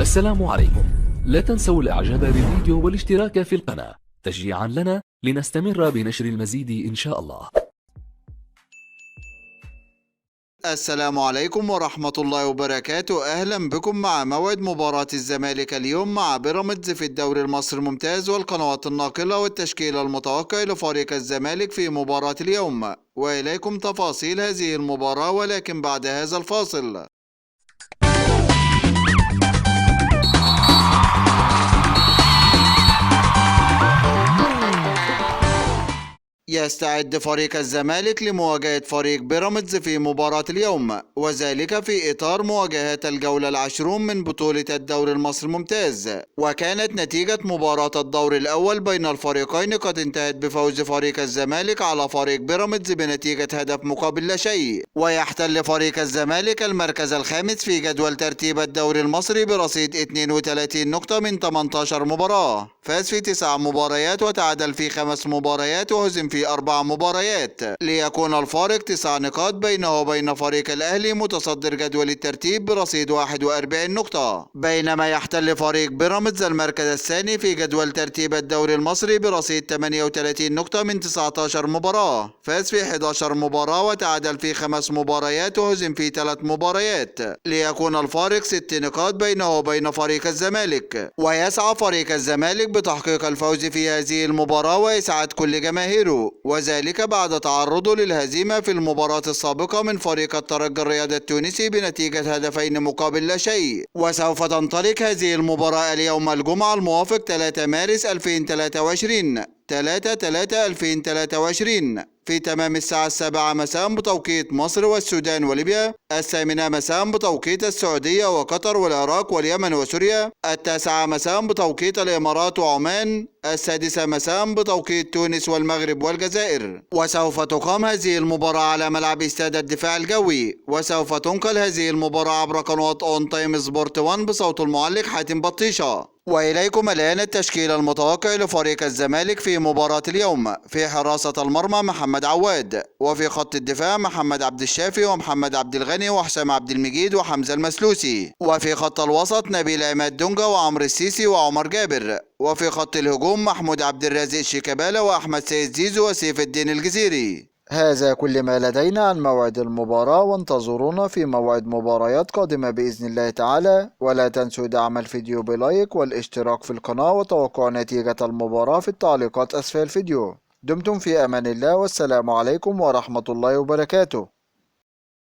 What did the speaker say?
السلام عليكم. لا تنسوا الاعجاب بالفيديو والاشتراك في القناة تشجيعا لنا لنستمر بنشر المزيد إن شاء الله. السلام عليكم ورحمة الله وبركاته. أهلا بكم مع موعد مباراة الزمالك اليوم مع بيراميدز في الدوري المصري الممتاز والقنوات الناقلة والتشكيل المتوقع لفريق الزمالك في مباراة اليوم، وإليكم تفاصيل هذه المباراة ولكن بعد هذا الفاصل. يستعد فريق الزمالك لمواجهة فريق بيراميدز في مباراة اليوم، وذلك في إطار مواجهات الجولة العشرون من بطولة الدوري المصري الممتاز. وكانت نتيجة مباراة الدور الأول بين الفريقين قد انتهت بفوز فريق الزمالك على فريق بيراميدز بنتيجة هدف مقابل لا شيء، ويحتل فريق الزمالك المركز الخامس في جدول ترتيب الدوري المصري برصيد 32 نقطة من 18 مباراة، فاز في 9 مباريات وتعادل في 5 مباريات وهزم في 4 مباريات، ليكون الفارق 9 نقاط بينه وبين فريق الأهلي متصدر جدول الترتيب برصيد 41 نقطة، بينما يحتل فريق بيراميدز المركز الثاني في جدول ترتيب الدوري المصري برصيد 38 نقطة من 19 مباراة، فاز في 11 مباراة وتعادل في 5 مباريات وهزم في 3 مباريات، ليكون الفارق 6 نقاط بينه وبين فريق الزمالك. ويسعى فريق الزمالك بتحقيق الفوز في هذه المباراة وإسعاد كل جماهيره، وذلك بعد تعرضه للهزيمة في المباراة السابقة من فريق الترجي الرياضي التونسي بنتيجة هدفين مقابل لا شيء. وسوف تنطلق هذه المباراة اليوم الجمعة الموافق 3 مارس 2023 3/3/2023 في تمام الساعة 7 مساء بتوقيت مصر والسودان وليبيا، 8 مساء بتوقيت السعودية وقطر والعراق واليمن وسوريا، 9 مساء بتوقيت الإمارات وعمان، 6 مساء بتوقيت تونس والمغرب والجزائر. وسوف تقام هذه المباراة على ملعب استاد الدفاع الجوي، وسوف تنقل هذه المباراة عبر قناة اون تايم سبورت 1 بصوت المعلق حاتم بطيشة. وإليكم الآن التشكيل المتوقع لفريق الزمالك في مباراة اليوم. في حراسة المرمى محمد عواد، وفي خط الدفاع محمد عبد الشافي ومحمد عبد الغني وحسام عبد المجيد وحمزة المسلوسي، وفي خط الوسط نبيل عماد دونجا وعمرو السيسي وعمر جابر، وفي خط الهجوم محمود عبد الرازق شيكابالا وأحمد سيد زيزو وسيف الدين الجزيري. هذا كل ما لدينا عن موعد المباراة، وانتظرونا في موعد مباريات قادمة بإذن الله تعالى، ولا تنسوا دعم الفيديو بلايك والاشتراك في القناة وتوقع نتيجة المباراة في التعليقات أسفل الفيديو. دمتم في أمان الله، والسلام عليكم ورحمة الله وبركاته.